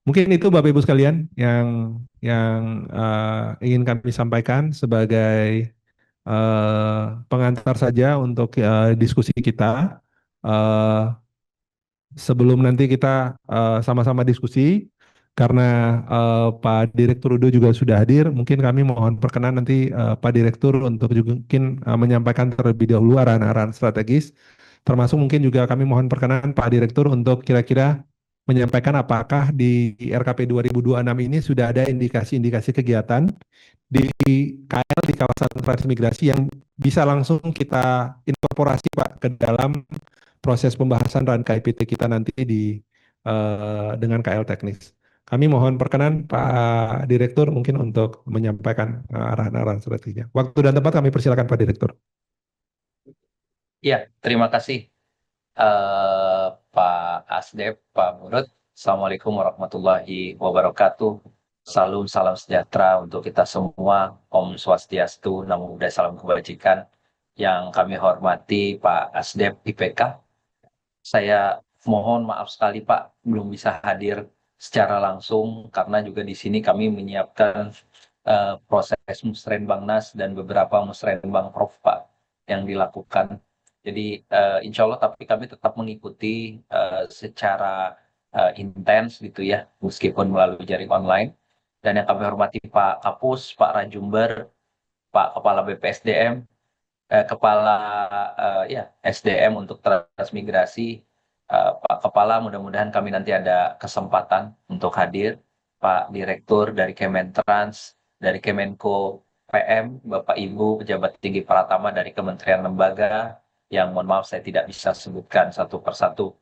Mungkin itu Bapak Ibu sekalian yang ingin kami sampaikan sebagai pengantar saja untuk diskusi kita. Eh, Sebelum nanti kita sama-sama diskusi, karena Pak Direktur Udo juga sudah hadir, mungkin kami mohon perkenan nanti Pak Direktur untuk juga mungkin menyampaikan terlebih dahulu arahan-arahan strategis, termasuk mungkin juga kami mohon perkenan Pak Direktur untuk kira-kira menyampaikan apakah di RKP 2026 ini sudah ada indikasi-indikasi kegiatan di KL di kawasan transmigrasi yang bisa langsung kita inkorporasi Pak ke dalam proses pembahasan RAN KIPT kita nanti dengan KL Teknis. Kami mohon perkenan Pak Direktur mungkin untuk menyampaikan arahan-arahan strateginya. Waktu dan tempat kami persilakan Pak Direktur. Iya, terima kasih Pak Asdep, Pak Murud. Assalamualaikum warahmatullahi wabarakatuh. Salam sejahtera untuk kita semua. Om Swastiastu, Namo Buddhaya, salam kebajikan. Yang kami hormati Pak Asdep IPK. Saya mohon maaf sekali Pak, belum bisa hadir secara langsung karena juga di sini kami menyiapkan proses Musrenbangnas dan beberapa Musrenbang Prof Pak yang dilakukan. Jadi insya Allah tapi kami tetap mengikuti secara intens gitu ya, meskipun melalui jaring online. Dan yang kami hormati Pak Kapus, Pak Rajumber, Pak Kepala BPSDM, Kepala ya SDM untuk transmigrasi, Pak Kepala, mudah-mudahan kami nanti ada kesempatan untuk hadir, Pak Direktur dari Kementrans, dari Kemenko PM, Bapak Ibu pejabat tinggi Pratama dari Kementerian Lembaga, yang mohon maaf saya tidak bisa sebutkan satu persatu.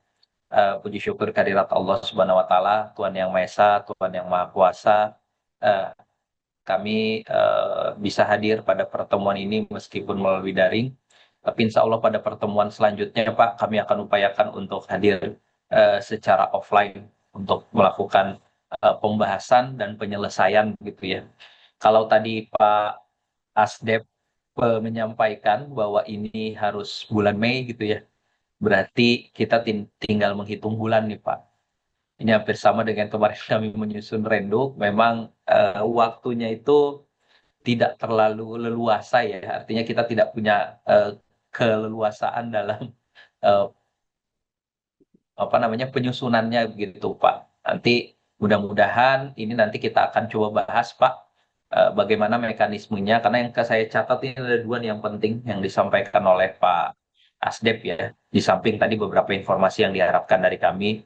Puji syukur kehadirat Allah Subhanahu Wa Taala, Tuhan yang Maha Esa, Tuhan yang Maha Kuasa. Uh, Kami bisa hadir pada pertemuan ini meskipun melalui daring. Tapi insya Allah pada pertemuan selanjutnya Pak, kami akan upayakan untuk hadir secara offline untuk melakukan pembahasan dan penyelesaian gitu ya. Kalau tadi Pak Asdep menyampaikan bahwa ini harus bulan Mei gitu ya, berarti kita tinggal menghitung bulan nih Pak. Ini hampir sama dengan kemarin kami menyusun Renduk, memang waktunya itu tidak terlalu leluasa ya, artinya kita tidak punya keleluasaan dalam eh, apa namanya penyusunannya begitu Pak. Nanti mudah-mudahan ini nanti kita akan coba bahas Pak bagaimana mekanismenya, karena yang saya catat ini ada dua nih yang penting yang disampaikan oleh Pak Asdep ya, di samping tadi beberapa informasi yang diharapkan dari kami.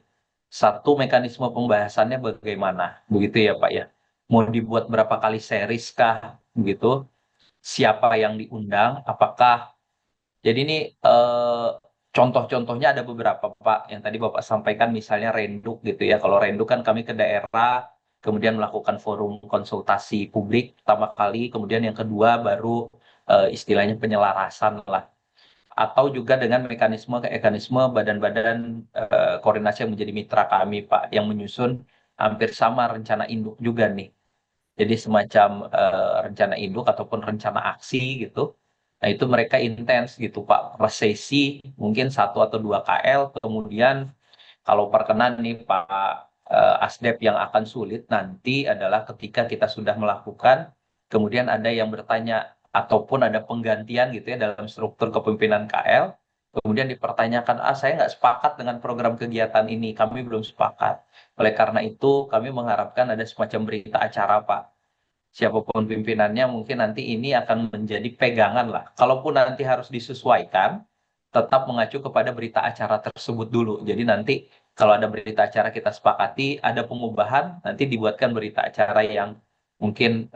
Satu, mekanisme pembahasannya bagaimana begitu ya Pak ya, mau dibuat berapa kali series kah begitu, siapa yang diundang, apakah jadi ini contoh-contohnya ada beberapa Pak yang tadi Bapak sampaikan, misalnya Renduk gitu ya. Kalau Renduk kan kami ke daerah, kemudian melakukan forum konsultasi publik pertama kali, kemudian yang kedua baru istilahnya penyelarasan lah. Atau juga dengan mekanisme badan-badan koordinasi yang menjadi mitra kami Pak, yang menyusun hampir sama rencana induk juga nih. Jadi semacam rencana induk ataupun rencana aksi gitu. Nah itu mereka intens gitu Pak, per sesi mungkin satu atau dua KL, kemudian kalau perkenan nih Pak Asdep, yang akan sulit nanti adalah ketika kita sudah melakukan, kemudian ada yang bertanya ataupun ada penggantian gitu ya dalam struktur kepemimpinan KL, kemudian dipertanyakan, saya nggak sepakat dengan program kegiatan ini, kami belum sepakat. Oleh karena itu kami mengharapkan ada semacam berita acara Pak, siapapun pimpinannya mungkin nanti ini akan menjadi pegangan lah. Kalaupun nanti harus disesuaikan, tetap mengacu kepada berita acara tersebut dulu. Jadi nanti kalau ada berita acara kita sepakati, ada pengubahan, nanti dibuatkan berita acara yang mungkin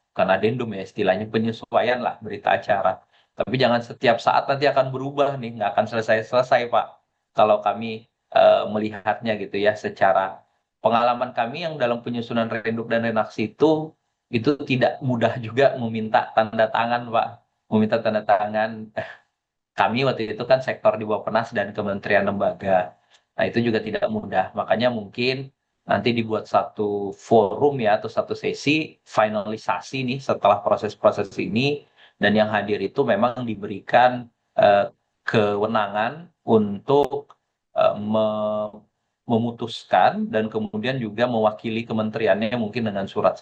bukan adendum ya istilahnya, penyesuaian lah berita acara. Tapi jangan setiap saat nanti akan berubah nih, nggak akan selesai-selesai Pak. Kalau kami melihatnya gitu ya, secara pengalaman kami yang dalam penyusunan renduk dan renaksi itu tidak mudah juga meminta tanda tangan, Pak. Meminta tanda tangan. Kami waktu itu kan sektor di Bappenas dan Kementerian Lembaga. Nah, itu juga tidak mudah. Makanya mungkin nanti dibuat satu forum ya, atau satu sesi finalisasi nih setelah proses-proses ini. Dan yang hadir itu memang diberikan kewenangan untuk memutuskan dan kemudian juga mewakili kementeriannya mungkin dengan surat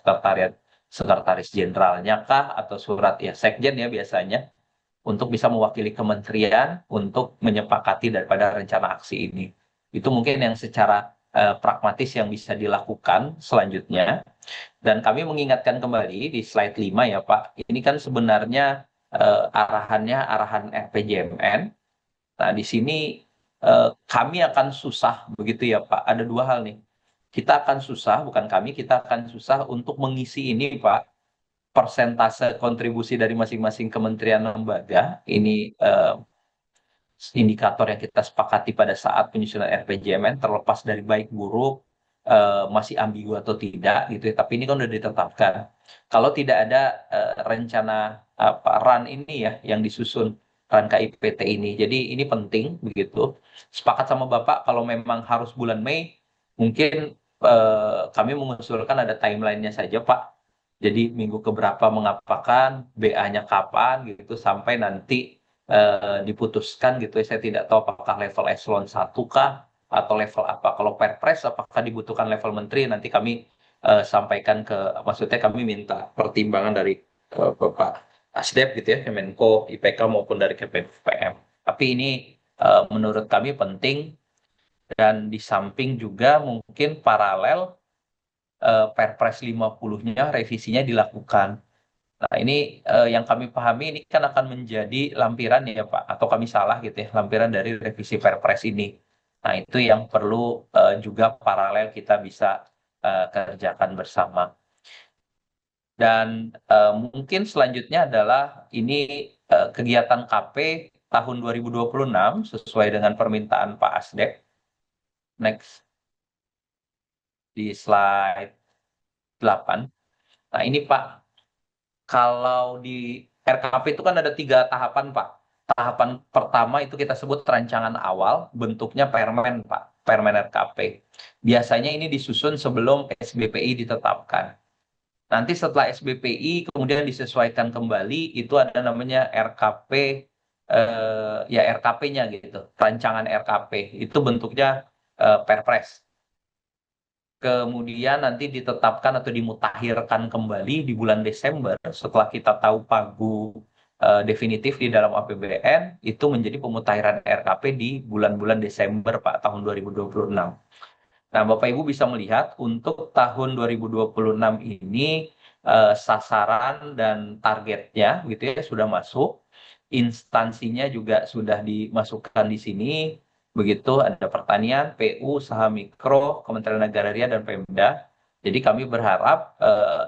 sekretaris jenderalnya kah atau surat ya sekjen ya biasanya untuk bisa mewakili kementerian untuk menyepakati daripada rencana aksi ini. Itu mungkin yang secara pragmatis yang bisa dilakukan selanjutnya. Dan kami mengingatkan kembali di slide 5 ya Pak, ini kan sebenarnya arahannya arahan RPJMN. Nah di sini kami akan susah begitu ya Pak. Ada dua hal nih. Kita akan susah, bukan kami, kita akan susah untuk mengisi ini Pak, persentase kontribusi dari masing-masing kementerian lembaga. Ini indikator yang kita sepakati pada saat penyusunan RPJMN terlepas dari baik buruk masih ambigu atau tidak gitu ya, tapi ini kan sudah ditetapkan. Kalau tidak ada rencana RAN ini ya yang disusun, RAN KIPT ini, jadi ini penting begitu. Sepakat sama Bapak kalau memang harus bulan Mei, mungkin kami mengusulkan ada timelinenya saja Pak. Jadi minggu keberapa mengapakan, BA-nya kapan gitu sampai nanti diputuskan gitu ya. Saya tidak tahu apakah level eselon 1 kah atau level apa. Kalau Perpres apakah dibutuhkan level menteri, nanti kami sampaikan maksudnya kami minta pertimbangan dari Bapak Asdep gitu ya, Kemenko, IPK maupun dari Kemenko PM. Tapi ini menurut kami penting dan di samping juga mungkin paralel Perpres 50-nya revisinya dilakukan. Nah, ini yang kami pahami ini kan akan menjadi lampiran ya Pak, atau kami salah gitu ya, lampiran dari revisi Perpres ini. Nah, itu yang perlu juga paralel kita bisa kerjakan bersama. Dan mungkin selanjutnya adalah ini kegiatan KP tahun 2026 sesuai dengan permintaan Pak Asdep. Next, di slide 8. Nah, ini Pak, kalau di RKP itu kan ada 3 tahapan, Pak. Tahapan pertama itu kita sebut rancangan awal, bentuknya permen, Pak. Permen RKP. Biasanya ini disusun sebelum SBPI ditetapkan. Nanti setelah SBPI kemudian disesuaikan kembali, itu ada namanya RKP, ya RKP-nya gitu. Rancangan RKP. Itu bentuknya Perpres. Kemudian nanti ditetapkan atau dimutakhirkan kembali di bulan Desember setelah kita tahu pagu definitif di dalam APBN, itu menjadi pemutakhiran RKP di bulan-bulan Desember Pak tahun 2026. Nah, Bapak Ibu bisa melihat untuk tahun 2026 ini sasaran dan targetnya gitu ya sudah masuk, instansinya juga sudah dimasukkan di sini. Begitu ada pertanian, PU, usaha mikro, Kementerian Agraria dan Pemda. Jadi kami berharap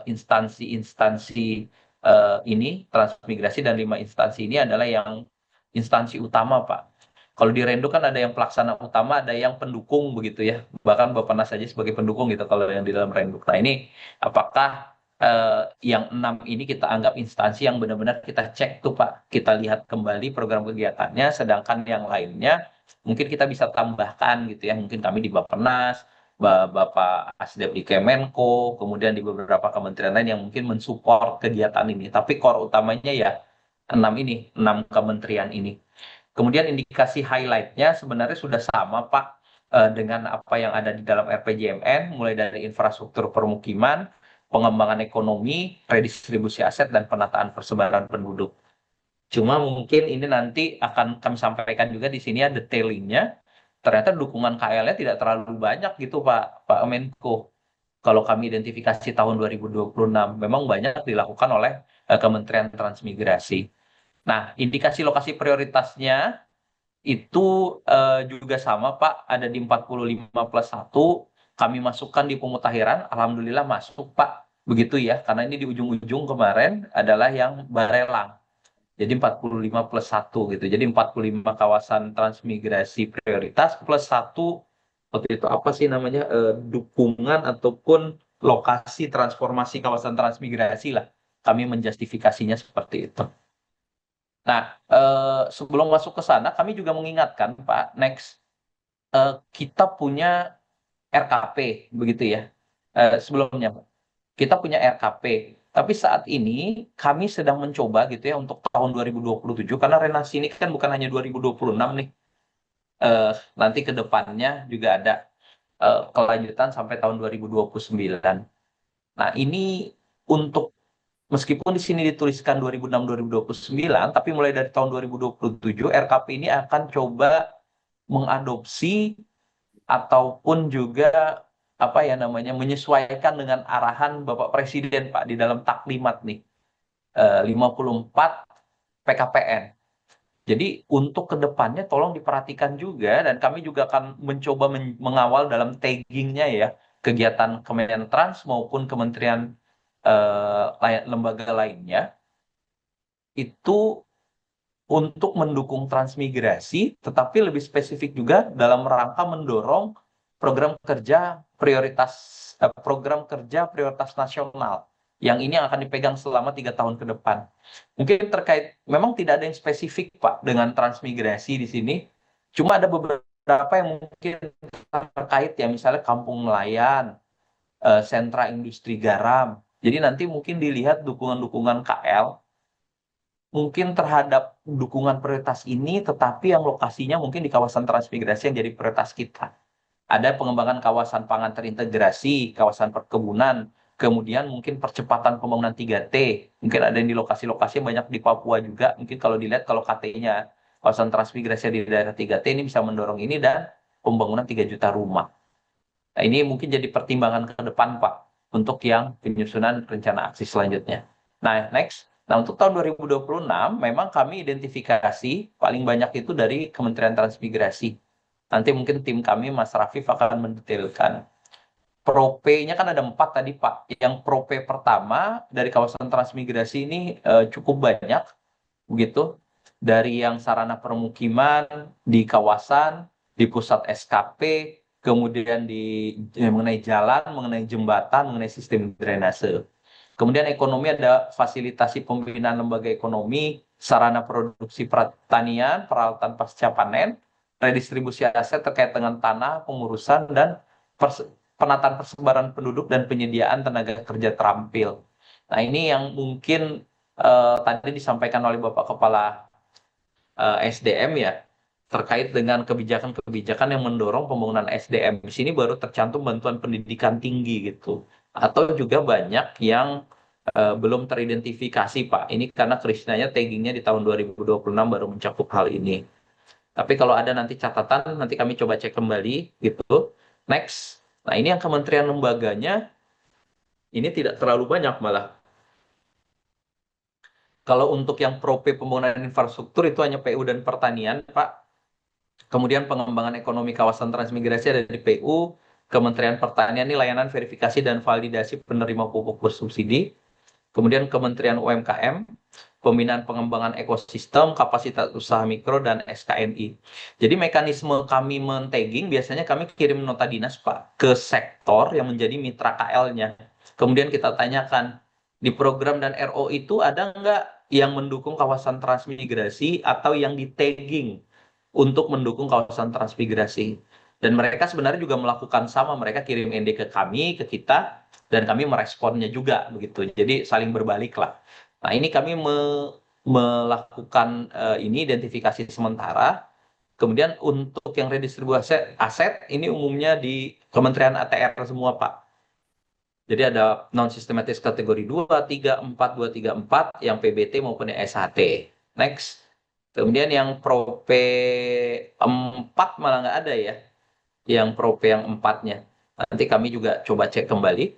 instansi-instansi ini transmigrasi dan 5 instansi ini adalah yang instansi utama Pak. Kalau di Rendo kan ada yang pelaksana utama, ada yang pendukung begitu ya. Bahkan Bappenas saja sebagai pendukung gitu kalau yang di dalam Rendo. Nah ini apakah yang 6 ini kita anggap instansi yang benar-benar kita cek tuh Pak. Kita lihat kembali program kegiatannya, sedangkan yang lainnya mungkin kita bisa tambahkan gitu ya. Mungkin kami di Bappenas, Bapak Asdep di Kemenko, kemudian di beberapa kementerian lain yang mungkin mensupport kegiatan ini. Tapi core utamanya ya 6 kementerian ini. Kemudian indikasi highlight-nya sebenarnya sudah sama Pak dengan apa yang ada di dalam RPJMN, mulai dari infrastruktur permukiman, pengembangan ekonomi, redistribusi aset, dan penataan persebaran penduduk. Cuma mungkin ini nanti akan kami sampaikan juga di sini ya detailingnya. Ternyata dukungan KL-nya tidak terlalu banyak gitu Pak Menko. Kalau kami identifikasi tahun 2026, memang banyak dilakukan oleh Kementerian Transmigrasi. Nah, indikasi lokasi prioritasnya itu juga sama Pak, ada di 45+1, kami masukkan di pemutakhiran, alhamdulillah masuk Pak, begitu ya, karena ini di ujung-ujung kemarin adalah yang Barelang, jadi 45+1 gitu, jadi 45 kawasan transmigrasi prioritas plus 1, waktu itu apa sih namanya, dukungan ataupun lokasi transformasi kawasan transmigrasi lah, kami menjustifikasinya seperti itu. Nah, sebelum masuk ke sana, kami juga mengingatkan, Pak, next, kita punya RKP, begitu ya. Sebelumnya, Pak, kita punya RKP. Tapi saat ini kami sedang mencoba gitu ya untuk tahun 2027, karena renasi ini kan bukan hanya 2026 nih. Nanti ke depannya juga ada. kelanjutan sampai tahun 2029. Nah, ini untuk meskipun di sini dituliskan 2006-2029, tapi mulai dari tahun 2027 RKP ini akan coba mengadopsi ataupun juga apa ya namanya menyesuaikan dengan arahan Bapak Presiden Pak di dalam taklimat nih 54 PKPN. Jadi untuk kedepannya tolong diperhatikan juga dan kami juga akan mencoba mengawal dalam taggingnya ya kegiatan Kementrans maupun kementerian lembaga lainnya itu untuk mendukung transmigrasi, tetapi lebih spesifik juga dalam rangka mendorong program kerja prioritas nasional yang ini akan dipegang selama 3 tahun ke depan. Mungkin terkait, memang tidak ada yang spesifik Pak dengan transmigrasi di sini, cuma ada beberapa yang mungkin terkait ya, misalnya kampung nelayan, sentra industri garam. Jadi nanti mungkin dilihat dukungan-dukungan KL mungkin terhadap dukungan prioritas ini, tetapi yang lokasinya mungkin di kawasan transmigrasi yang jadi prioritas kita. Ada pengembangan kawasan pangan terintegrasi, kawasan perkebunan, kemudian mungkin percepatan pembangunan 3T, mungkin ada yang di lokasi-lokasi banyak di Papua juga, mungkin kalau dilihat kalau KT-nya kawasan transmigrasi di daerah 3T ini bisa mendorong ini dan pembangunan 3 juta rumah. Nah, ini mungkin jadi pertimbangan ke depan Pak untuk yang penyusunan rencana aksi selanjutnya. Nah, next. Nah, untuk tahun 2026 memang kami identifikasi paling banyak itu dari Kementerian Transmigrasi. Nanti mungkin tim kami, Mas Rafif, akan mendetailkan. Pro-P-nya kan ada 4 tadi, Pak. Yang Pro-P pertama dari kawasan transmigrasi ini cukup banyak, begitu. Dari yang sarana permukiman, di kawasan, di pusat SKP, kemudian mengenai jalan, mengenai jembatan, mengenai sistem drainase. Kemudian ekonomi ada fasilitasi pembinaan lembaga ekonomi, sarana produksi pertanian, peralatan pasca panen, redistribusi aset terkait dengan tanah, pengurusan, dan penataan persebaran penduduk dan penyediaan tenaga kerja terampil. Nah, ini yang mungkin tadi disampaikan oleh Bapak Kepala SDM ya, terkait dengan kebijakan-kebijakan yang mendorong pembangunan SDM. Di sini baru tercantum bantuan pendidikan tinggi gitu. Atau juga banyak yang belum teridentifikasi Pak. Ini karena Krisnanya taggingnya di tahun 2026 baru mencakup hal ini. Tapi kalau ada nanti catatan, nanti kami coba cek kembali gitu. Next. Nah, ini yang kementerian lembaganya, ini tidak terlalu banyak malah. Kalau untuk yang Pro-P pembangunan infrastruktur itu hanya PU dan pertanian, Pak. Kemudian pengembangan ekonomi kawasan transmigrasi ada di PU, Kementerian Pertanian ini layanan verifikasi dan validasi penerima pupuk bersubsidi. Kemudian Kementerian UMKM, pembinaan pengembangan ekosistem, kapasitas usaha mikro, dan SKNI. Jadi mekanisme kami men-tagging, biasanya kami kirim nota dinas Pak ke sektor yang menjadi mitra KL-nya. Kemudian kita tanyakan, di program dan RO itu ada nggak yang mendukung kawasan transmigrasi atau yang di-tagging untuk mendukung kawasan transmigrasi. Dan mereka sebenarnya juga melakukan sama, mereka kirim ND ke kami, ke kita, dan kami meresponnya juga begitu. Jadi saling berbalik lah. Nah, ini kami melakukan ini identifikasi sementara. Kemudian untuk yang redistribusi aset ini umumnya di Kementerian ATR semua, Pak. Jadi ada non sistematis kategori 2, 3, 4, 2, 3, 4 yang PBT maupun yang SHT. Next. Kemudian yang Pro P4 malah nggak ada ya. Yang Pro P yang 4-nya. Nanti kami juga coba cek kembali.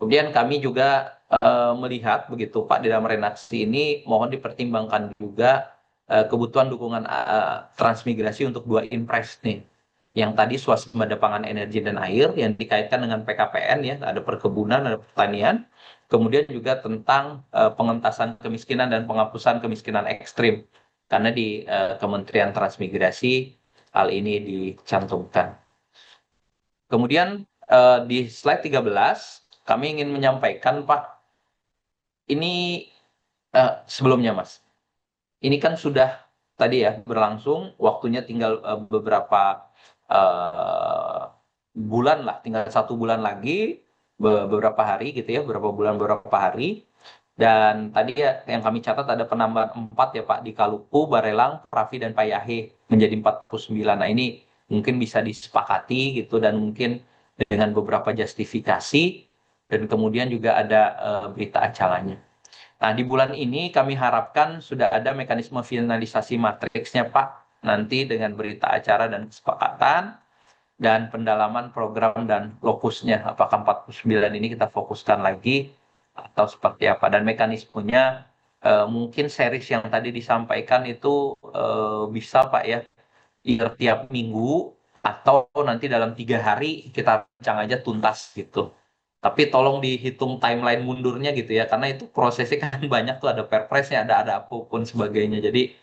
Kemudian kami juga melihat begitu Pak di dalam redaksi ini mohon dipertimbangkan juga kebutuhan dukungan transmigrasi untuk 2 impres nih. Yang tadi swasembada pangan energi dan air yang dikaitkan dengan PKPN ya, ada perkebunan, ada pertanian. Kemudian juga tentang pengentasan kemiskinan dan penghapusan kemiskinan ekstrim. Karena di Kementerian Transmigrasi hal ini dicantumkan. Kemudian di slide 13 kami ingin menyampaikan Pak, ini sebelumnya Mas, ini kan sudah tadi ya berlangsung, waktunya tinggal beberapa bulan lah, tinggal 1 bulan lagi, beberapa hari gitu ya, beberapa bulan beberapa hari. Dan tadi ya yang kami catat ada penambahan 4 ya Pak di Kaluku, Barelang, Pravi, dan Payahe menjadi 49. Nah, ini mungkin bisa disepakati gitu dan mungkin dengan beberapa justifikasi dan kemudian juga ada berita acaranya. Nah, di bulan ini kami harapkan sudah ada mekanisme finalisasi matriksnya, Pak, nanti dengan berita acara dan kesepakatan dan pendalaman program dan lokusnya. Apakah 49 ini kita fokuskan lagi atau seperti apa? Dan mekanismenya mungkin series yang tadi disampaikan itu bisa, Pak, ya, either tiap minggu atau nanti dalam 3 hari kita rancang aja tuntas gitu. Tapi tolong dihitung timeline mundurnya gitu ya, karena itu prosesnya kan banyak tuh, ada perpresnya, ada apapun sebagainya. Jadi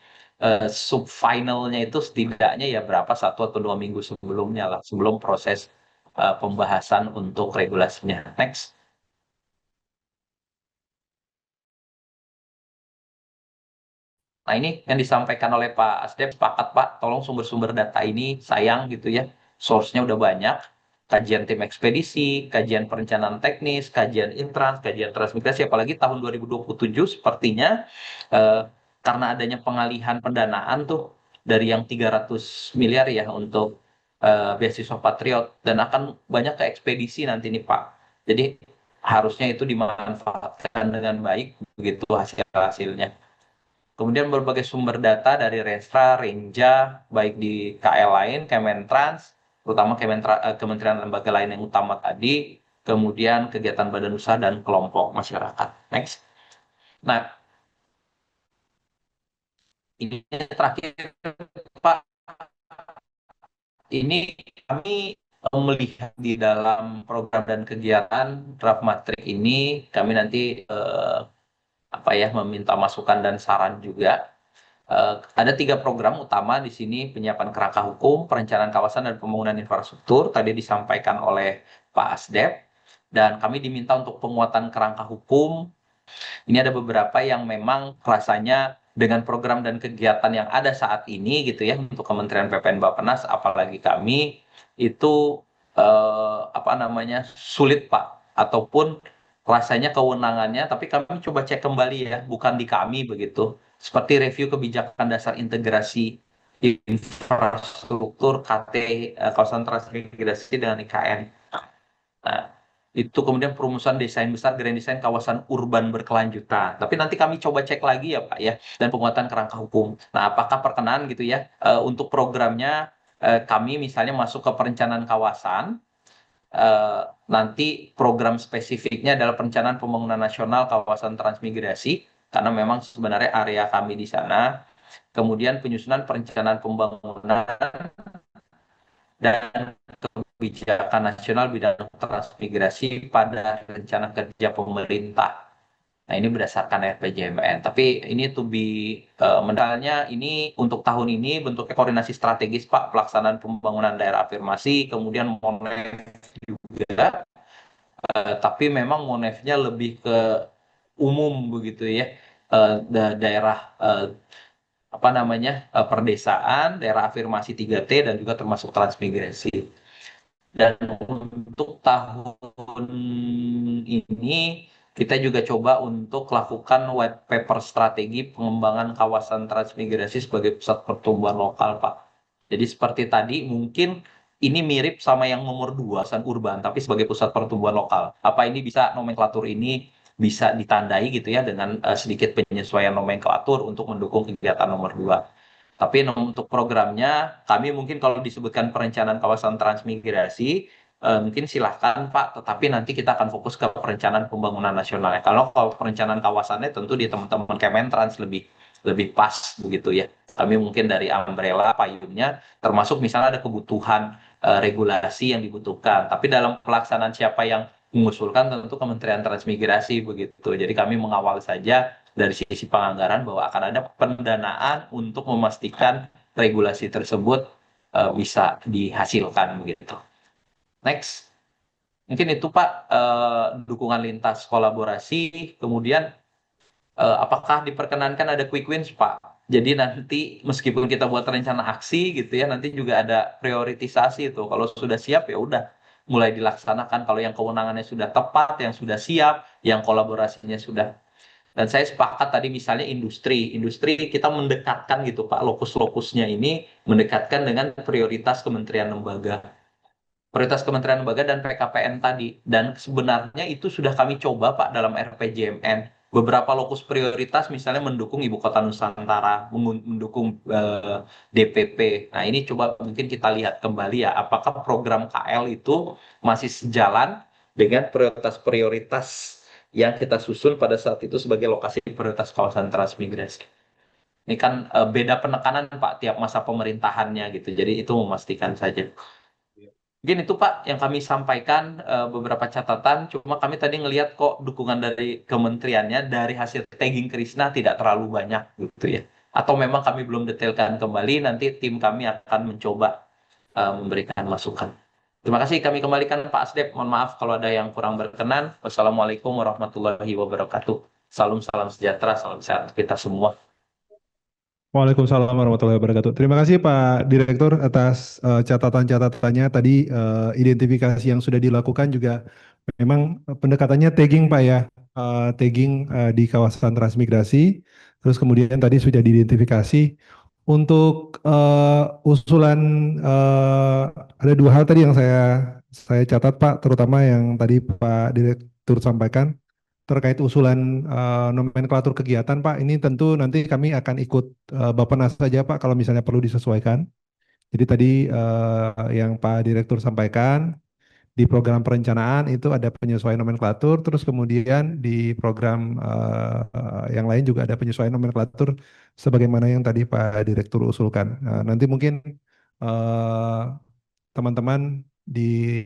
sub finalnya itu setidaknya ya berapa 1 atau 2 minggu sebelumnya lah, sebelum proses pembahasan untuk regulasinya. Next. Nah, ini yang disampaikan oleh Pak Asdep, sepakat Pak, tolong sumber-sumber data ini sayang gitu ya, source-nya udah banyak, kajian tim ekspedisi, kajian perencanaan teknis, kajian intrans, kajian transmigrasi, apalagi tahun 2027 sepertinya eh, karena adanya pengalihan pendanaan tuh dari yang 300 miliar ya untuk beasiswa Patriot, dan akan banyak ke ekspedisi nanti nih Pak. Jadi harusnya itu dimanfaatkan dengan baik begitu hasil-hasilnya. Kemudian berbagai sumber data dari Restra, Renja, baik di KL lain, Kementrans, terutama kementerian lembaga lain yang utama tadi, kemudian kegiatan badan usaha dan kelompok masyarakat. Next. Nah, ini terakhir Pak, ini kami melihat di dalam program dan kegiatan draft matrik ini, kami nanti apa ya, meminta masukan dan saran juga. Ada 3 program utama di sini: penyiapan kerangka hukum, perencanaan kawasan, dan pembangunan infrastruktur. Tadi disampaikan oleh Pak Asdep, dan kami diminta untuk penguatan kerangka hukum. Ini ada beberapa yang memang rasanya dengan program dan kegiatan yang ada saat ini gitu ya, untuk Kementerian PPN Bappenas, apalagi kami, itu apa namanya, sulit Pak, ataupun rasanya kewenangannya, tapi kami coba cek kembali ya, bukan di kami begitu. Seperti review kebijakan dasar integrasi infrastruktur KT, kawasan transmigrasi dengan IKN. Nah, itu kemudian perumusan desain besar grand design kawasan urban berkelanjutan. Tapi nanti kami coba cek lagi ya Pak ya, dan penguatan kerangka hukum. Nah, apakah perkenan gitu ya untuk programnya kami misalnya masuk ke perencanaan kawasan, eh, nanti program spesifiknya adalah perencanaan pembangunan nasional kawasan transmigrasi, karena memang sebenarnya area kami di sana. Kemudian penyusunan perencanaan pembangunan dan kebijakan nasional bidang transmigrasi pada rencana kerja pemerintah. Nah, ini berdasarkan RPJMN. Tapi ini to be mentalnya ini untuk tahun ini bentuknya koordinasi strategis Pak, pelaksanaan pembangunan daerah afirmasi, kemudian Monef juga. Tapi memang Monefnya lebih ke umum begitu ya. Daerah apa namanya, perdesaan, daerah afirmasi 3T, dan juga termasuk transmigrasi. Dan untuk tahun ini kita juga coba untuk lakukan white paper strategi pengembangan kawasan transmigrasi sebagai pusat pertumbuhan lokal, Pak. Jadi seperti tadi mungkin ini mirip sama yang nomor 2, kawasan urban, tapi sebagai pusat pertumbuhan lokal. Apa ini bisa, nomenklatur ini bisa ditandai gitu ya dengan sedikit penyesuaian nomenklatur untuk mendukung kegiatan nomor 2. Tapi untuk programnya, kami mungkin kalau disebutkan perencanaan kawasan transmigrasi, mungkin silahkan Pak, tetapi nanti kita akan fokus ke perencanaan pembangunan nasional. Kalau perencanaan kawasannya tentu di teman-teman Kementrans lebih lebih pas begitu ya. Kami mungkin dari umbrella payungnya, termasuk misalnya ada kebutuhan regulasi yang dibutuhkan. Tapi dalam pelaksanaan siapa yang mengusulkan, tentu Kementerian Transmigrasi begitu. Jadi kami mengawal saja dari sisi penganggaran bahwa akan ada pendanaan untuk memastikan regulasi tersebut bisa dihasilkan begitu. Next, mungkin itu Pak dukungan lintas kolaborasi. Kemudian apakah diperkenankan ada quick wins Pak? Jadi nanti meskipun kita buat rencana aksi gitu ya, nanti juga ada prioritisasi itu. Kalau sudah siap ya udah mulai dilaksanakan. Kalau yang kewenangannya sudah tepat, yang sudah siap, yang kolaborasinya sudah. Dan saya sepakat tadi misalnya industri kita mendekatkan gitu Pak, lokus-lokusnya ini mendekatkan dengan prioritas kementerian lembaga. prioritas Kementerian Lembaga dan PKPN tadi. Dan sebenarnya itu sudah kami coba Pak dalam RPJMN. Beberapa lokus prioritas misalnya mendukung Ibu Kota Nusantara, mendukung DPP. Nah ini coba mungkin kita lihat kembali ya, apakah program KL itu masih sejalan dengan prioritas-prioritas yang kita susun pada saat itu sebagai lokasi prioritas kawasan transmigrasi. Ini kan beda penekanan Pak tiap masa pemerintahannya gitu. Jadi itu memastikan saja. Mungkin itu Pak yang kami sampaikan beberapa catatan. Cuma kami tadi ngelihat kok dukungan dari kementeriannya dari hasil tagging Krisna tidak terlalu banyak gitu ya. Atau memang kami belum detailkan kembali. Nanti tim kami akan mencoba memberikan masukan. Terima kasih kami kembalikan Pak Asdep. Mohon maaf kalau ada yang kurang berkenan. Wassalamualaikum warahmatullahi wabarakatuh. Salam salam sejahtera, salam sehat untuk kita semua. Waalaikumsalam warahmatullahi wabarakatuh. Terima kasih Pak Direktur atas catatan-catatannya tadi, identifikasi yang sudah dilakukan juga memang pendekatannya tagging Pak ya. Tagging di kawasan transmigrasi, terus kemudian tadi sudah diidentifikasi untuk usulan, ada dua hal tadi yang saya catat Pak, terutama yang tadi Pak Direktur sampaikan terkait usulan nomenklatur kegiatan Pak. Ini tentu nanti kami akan ikut Bappenas saja Pak kalau misalnya perlu disesuaikan. Jadi tadi yang Pak Direktur sampaikan di program perencanaan itu ada penyesuaian nomenklatur, terus kemudian di program yang lain juga ada penyesuaian nomenklatur sebagaimana yang tadi Pak Direktur usulkan. Nanti mungkin eh, teman-teman di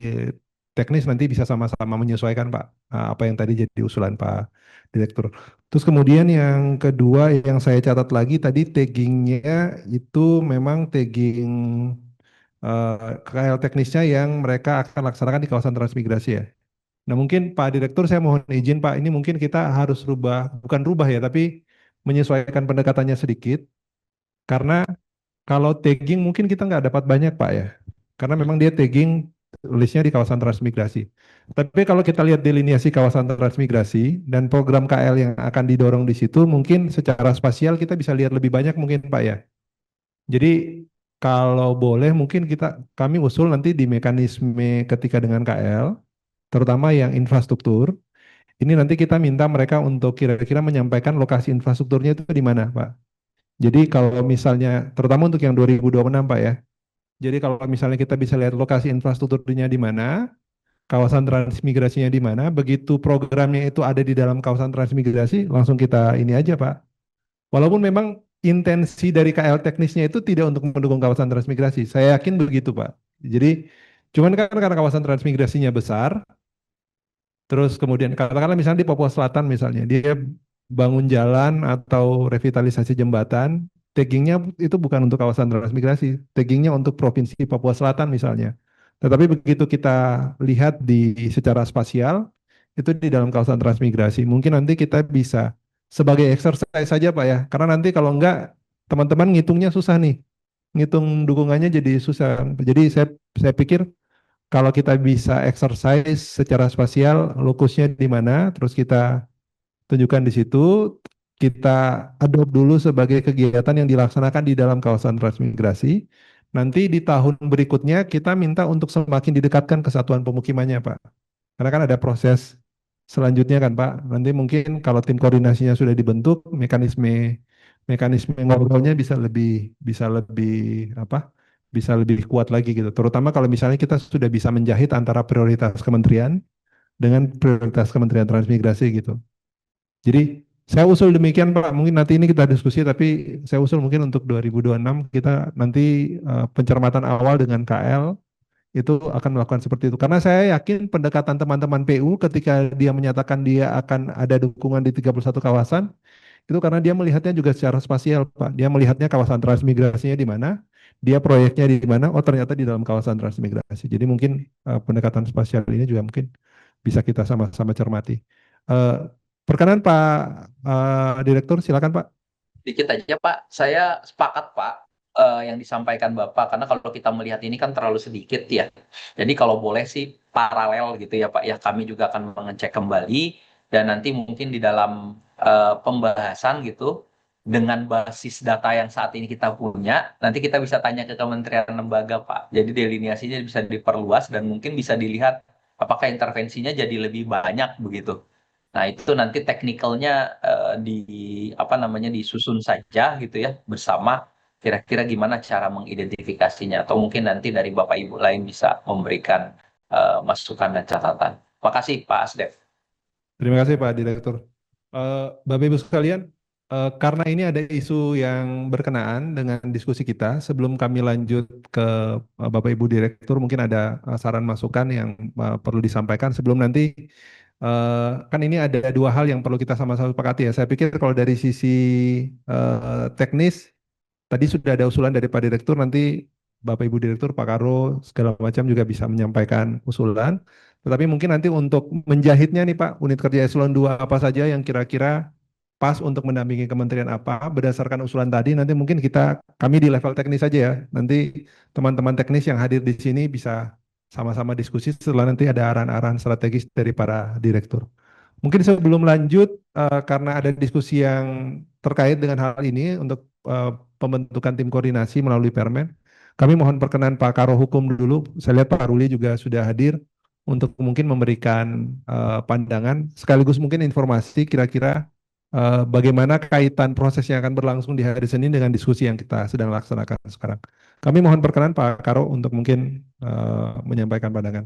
teknis nanti bisa sama-sama menyesuaikan Pak, apa yang tadi jadi usulan Pak Direktur. Terus kemudian yang kedua yang saya catat lagi tadi taggingnya itu memang tagging KL teknisnya yang mereka akan laksanakan di kawasan transmigrasi ya. Nah mungkin Pak Direktur saya mohon izin Pak, ini mungkin kita harus rubah, bukan rubah ya, tapi menyesuaikan pendekatannya sedikit. Karena kalau tagging mungkin kita nggak dapat banyak Pak ya. Karena memang dia tagging listnya di kawasan transmigrasi. Tapi kalau kita lihat delineasi kawasan transmigrasi dan program KL yang akan didorong di situ, mungkin secara spasial kita bisa lihat lebih banyak mungkin Pak ya. Jadi kalau boleh mungkin kami usul nanti di mekanisme ketika dengan KL, terutama yang infrastruktur, ini nanti kita minta mereka untuk kira-kira menyampaikan lokasi infrastrukturnya itu di mana Pak. Jadi kalau misalnya, terutama untuk yang 2026 Pak ya, jadi kalau misalnya kita bisa lihat lokasi infrastrukturnya di mana, kawasan transmigrasinya di mana, begitu programnya itu ada di dalam kawasan transmigrasi, langsung kita ini aja Pak. Walaupun memang intensi dari KL teknisnya itu tidak untuk mendukung kawasan transmigrasi, saya yakin begitu Pak. Jadi cuman kan karena kawasan transmigrasinya besar, terus kemudian katakanlah misalnya di Papua Selatan misalnya, dia bangun jalan atau revitalisasi jembatan, taggingnya itu bukan untuk kawasan transmigrasi, taggingnya untuk Provinsi Papua Selatan misalnya. Tetapi begitu kita lihat secara spasial, itu di dalam kawasan transmigrasi. Mungkin nanti kita bisa sebagai exercise saja Pak ya, karena nanti kalau enggak teman-teman ngitungnya susah nih, ngitung dukungannya jadi susah. Jadi saya pikir kalau kita bisa exercise secara spasial, lokusnya di mana, terus kita tunjukkan di situ, kita adopt dulu sebagai kegiatan yang dilaksanakan di dalam kawasan transmigrasi. Nanti di tahun berikutnya kita minta untuk semakin didekatkan ke satuan pemukimannya, Pak. Karena kan ada proses selanjutnya kan, Pak. Nanti mungkin kalau tim koordinasinya sudah dibentuk, mekanisme mekanisme ngobrolnya bisa lebih apa? Bisa lebih kuat lagi gitu. Terutama kalau misalnya kita sudah bisa menjahit antara prioritas kementerian dengan prioritas Kementerian Transmigrasi gitu. Jadi saya usul demikian Pak, mungkin nanti ini kita diskusi tapi saya usul mungkin untuk 2026 kita nanti pencermatan awal dengan KL itu akan melakukan seperti itu. Karena saya yakin pendekatan teman-teman PU ketika dia menyatakan dia akan ada dukungan di 31 kawasan, itu karena dia melihatnya juga secara spasial Pak. Dia melihatnya kawasan transmigrasinya di mana, dia proyeknya di mana, oh ternyata di dalam kawasan transmigrasi. Jadi mungkin pendekatan spasial ini juga mungkin bisa kita sama-sama cermati. Eh, Perkenan Pak Direktur, silakan Pak. Dikit aja Pak, saya sepakat Pak yang disampaikan Bapak, karena kalau kita melihat ini kan terlalu sedikit ya. Jadi kalau boleh sih paralel gitu ya Pak, ya kami juga akan mengecek kembali dan nanti mungkin di dalam pembahasan gitu dengan basis data yang saat ini kita punya, nanti kita bisa tanya ke kementerian lembaga, Pak. Jadi delineasinya bisa diperluas dan mungkin bisa dilihat apakah intervensinya jadi lebih banyak begitu. Nah, itu nanti teknikalnya di apa namanya disusun saja gitu ya bersama kira-kira gimana cara mengidentifikasinya atau mungkin nanti dari Bapak Ibu lain bisa memberikan masukan dan catatan. Makasih Pak Asdef. Terima kasih Pak Direktur. Bapak Ibu sekalian, karena ini ada isu yang berkenaan dengan diskusi kita, sebelum kami lanjut ke Bapak Ibu Direktur, mungkin ada saran masukan yang perlu disampaikan sebelum nanti, kan ini ada dua hal yang perlu kita sama-sama sepakati ya. Saya pikir kalau dari sisi teknis, tadi sudah ada usulan dari Pak Direktur, nanti Bapak Ibu Direktur, Pak Karo, segala macam juga bisa menyampaikan usulan. Tetapi mungkin nanti untuk menjahitnya nih Pak, unit kerja eselon 2 apa saja yang kira-kira pas untuk mendampingi kementerian apa, berdasarkan usulan tadi, nanti mungkin kami di level teknis saja ya. Nanti teman-teman teknis yang hadir di sini bisa sama-sama diskusi setelah nanti ada arahan-arahan strategis dari para direktur. Mungkin sebelum lanjut, karena ada diskusi yang terkait dengan hal ini untuk pembentukan tim koordinasi melalui Permen, kami mohon perkenan Pak Karo Hukum dulu. Saya lihat Pak Ruli juga sudah hadir untuk mungkin memberikan pandangan, sekaligus mungkin informasi kira-kira bagaimana kaitan proses yang akan berlangsung di hari Senin dengan diskusi yang kita sedang laksanakan sekarang. Kami mohon perkenan Pak Karo untuk mungkin menyampaikan pandangan.